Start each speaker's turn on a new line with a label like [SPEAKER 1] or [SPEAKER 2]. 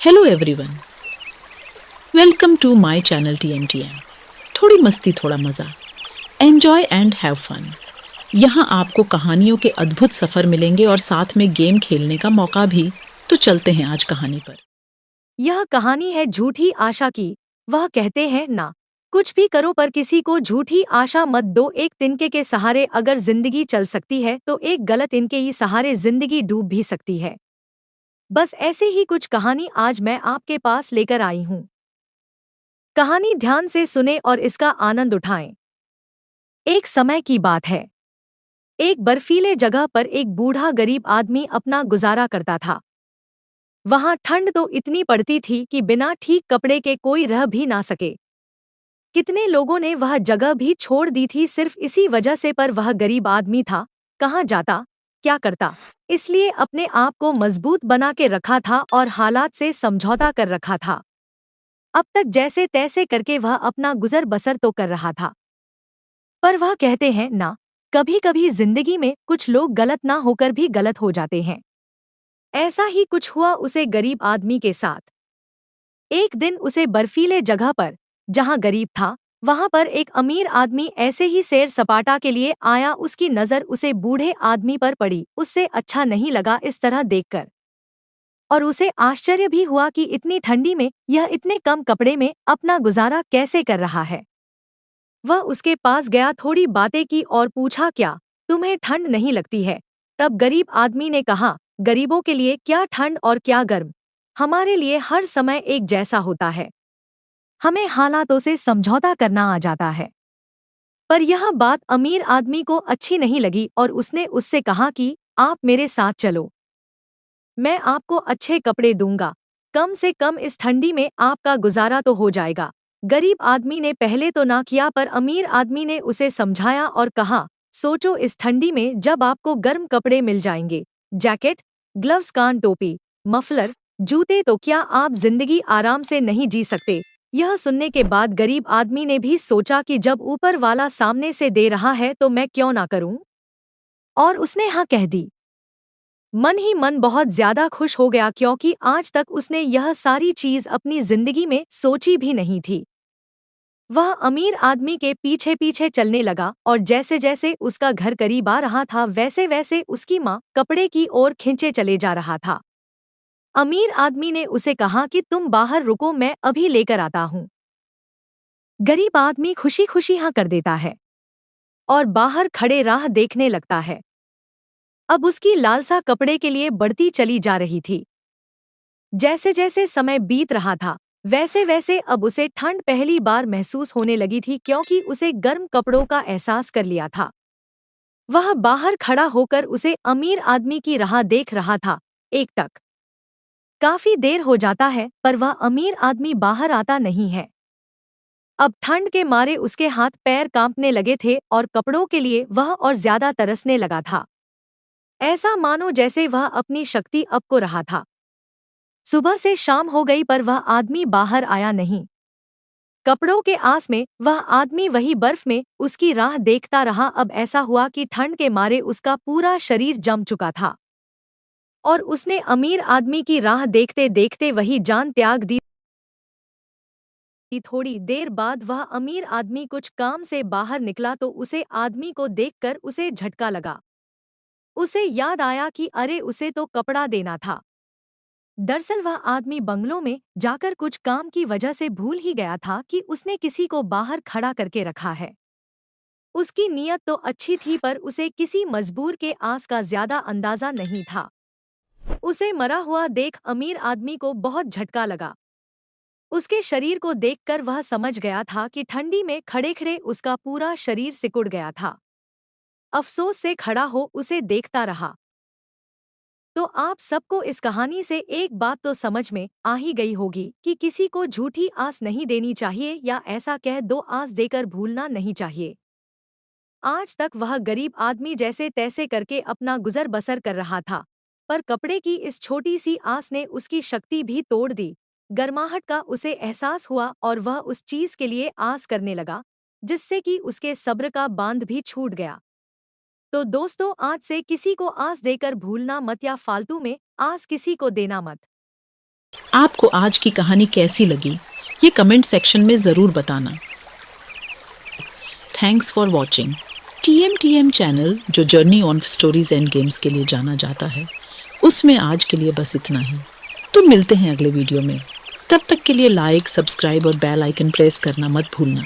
[SPEAKER 1] Hello everyone, welcome to my channel TMTM। थोड़ी मस्ती थोड़ा मज़ा, एन्जॉय एंड हैव फन। यहाँ आपको कहानियों के अद्भुत सफ़र मिलेंगे और साथ में गेम खेलने का मौका भी। तो चलते हैं आज कहानी पर।
[SPEAKER 2] यह कहानी है झूठी आशा की। वह कहते हैं ना, कुछ भी करो पर किसी को झूठी आशा मत दो। एक तिनके के सहारे अगर जिंदगी चल सकती है तो एक गलत इनके ही सहारे जिंदगी डूब भी सकती है। बस ऐसे ही कुछ कहानी आज मैं आपके पास लेकर आई हूँ। कहानी ध्यान से सुने और इसका आनंद उठाएं। एक समय की बात है। एक बर्फीले जगह पर एक बूढ़ा गरीब आदमी अपना गुजारा करता था। वहां ठंड तो इतनी पड़ती थी कि बिना ठीक कपड़े के कोई रह भी ना सके। कितने लोगों ने वह जगह भी छोड़ दी थी सिर्फ इसी वजह से, पर वह गरीब आदमी था, कहाँ जाता, क्या करता। इसलिए अपने आप को मजबूत बना के रखा था और हालात से समझौता कर रखा था। अब तक जैसे तैसे करके वह अपना गुजर बसर तो कर रहा था। पर वह कहते हैं ना, कभी कभी जिंदगी में कुछ लोग गलत ना होकर भी गलत हो जाते हैं। ऐसा ही कुछ हुआ उसे गरीब आदमी के साथ। एक दिन उसे बर्फीले जगह पर, जहां गरीब था, वहां पर एक अमीर आदमी ऐसे ही सैर सपाटा के लिए आया। उसकी नजर उसे बूढ़े आदमी पर पड़ी। उससे अच्छा नहीं लगा इस तरह देखकर, और उसे आश्चर्य भी हुआ कि इतनी ठंडी में यह इतने कम कपड़े में अपना गुजारा कैसे कर रहा है। वह उसके पास गया, थोड़ी बातें की और पूछा, क्या तुम्हें ठंड नहीं लगती है? तब गरीब आदमी ने कहा, गरीबों के लिए क्या ठंड और क्या गर्म, हमारे लिए हर समय एक जैसा होता है। हमें हालातों से समझौता करना आ जाता है। पर यह बात अमीर आदमी को अच्छी नहीं लगी और उसने उससे कहा कि आप मेरे साथ चलो, मैं आपको अच्छे कपड़े दूंगा, कम से कम इस ठंडी में आपका गुजारा तो हो जाएगा। गरीब आदमी ने पहले तो ना किया, पर अमीर आदमी ने उसे समझाया और कहा, सोचो इस ठंडी में जब आपको गर्म कपड़े मिल जाएंगे, जैकेट, ग्लव्स, कान टोपी, मफलर, जूते, तो क्या आप जिंदगी आराम से नहीं जी सकते? यह सुनने के बाद गरीब आदमी ने भी सोचा कि जब ऊपर वाला सामने से दे रहा है तो मैं क्यों ना करूं, और उसने हाँ कह दी। मन ही मन बहुत ज्यादा खुश हो गया, क्योंकि आज तक उसने यह सारी चीज अपनी जिंदगी में सोची भी नहीं थी। वह अमीर आदमी के पीछे पीछे चलने लगा और जैसे जैसे उसका घर करीब आ रहा था वैसे वैसे उसकी माँ कपड़े की ओर खींचे चले जा रहा था। अमीर आदमी ने उसे कहा कि तुम बाहर रुको, मैं अभी लेकर आता हूँ। गरीब आदमी खुशी खुशी हाँ कर देता है और बाहर खड़े राह देखने लगता है। अब उसकी लालसा कपड़े के लिए बढ़ती चली जा रही थी। जैसे जैसे समय बीत रहा था वैसे वैसे अब उसे ठंड पहली बार महसूस होने लगी थी, क्योंकि उसे गर्म कपड़ों का एहसास कर लिया था। वह बाहर खड़ा होकर उसे अमीर आदमी की राह देख रहा था। एक टक काफी देर हो जाता है पर वह अमीर आदमी बाहर आता नहीं है। अब ठंड के मारे उसके हाथ पैर कांपने लगे थे और कपड़ों के लिए वह और ज्यादा तरसने लगा था। ऐसा मानो जैसे वह अपनी शक्ति अब को रहा था। सुबह से शाम हो गई पर वह आदमी बाहर आया नहीं। कपड़ों के आस में वह आदमी वही बर्फ में उसकी राह देखता रहा। अब ऐसा हुआ कि ठंड के मारे उसका पूरा शरीर जम चुका था और उसने अमीर आदमी की राह देखते देखते वही जान त्याग दी। थोड़ी देर बाद वह अमीर आदमी कुछ काम से बाहर निकला तो उसे आदमी को देखकर उसे झटका लगा। उसे याद आया कि अरे उसे तो कपड़ा देना था। दरअसल वह आदमी बंगलों में जाकर कुछ काम की वजह से भूल ही गया था कि उसने किसी को बाहर खड़ा करके रखा है। उसकी नीयत तो अच्छी थी पर उसे किसी मजबूर के आस का ज्यादा अंदाजा नहीं था। उसे मरा हुआ देख अमीर आदमी को बहुत झटका लगा। उसके शरीर को देखकर वह समझ गया था कि ठंडी में खड़े खड़े उसका पूरा शरीर सिकुड़ गया था। अफसोस से खड़ा हो उसे देखता रहा। तो आप सबको इस कहानी से एक बात तो समझ में आ ही गई होगी कि किसी को झूठी आस नहीं देनी चाहिए, या ऐसा कह दो आस देकर भूलना नहीं चाहिए। आज तक वह गरीब आदमी जैसे तैसे करके अपना गुजर बसर कर रहा था, पर कपड़े की इस छोटी सी आस ने उसकी शक्ति भी तोड़ दी। गर्माहट का उसे एहसास हुआ और वह उस चीज के लिए आस करने लगा जिससे कि उसके सब्र का बांध भी छूट गया। तो दोस्तों, आज से किसी को आस देकर भूलना मत, या फालतू में आस किसी को देना मत।
[SPEAKER 1] आपको आज की कहानी कैसी लगी ये कमेंट सेक्शन में ज़रूर बताना। Thanks for watching. TMTM channel जो journey on stories and games के लिए जाना जाता है, उसमें आज के लिए बस इतना ही। तो मिलते हैं अगले वीडियो में। तब तक के लिए लाइक, सब्सक्राइब और बेल आइकन प्रेस करना मत भूलना।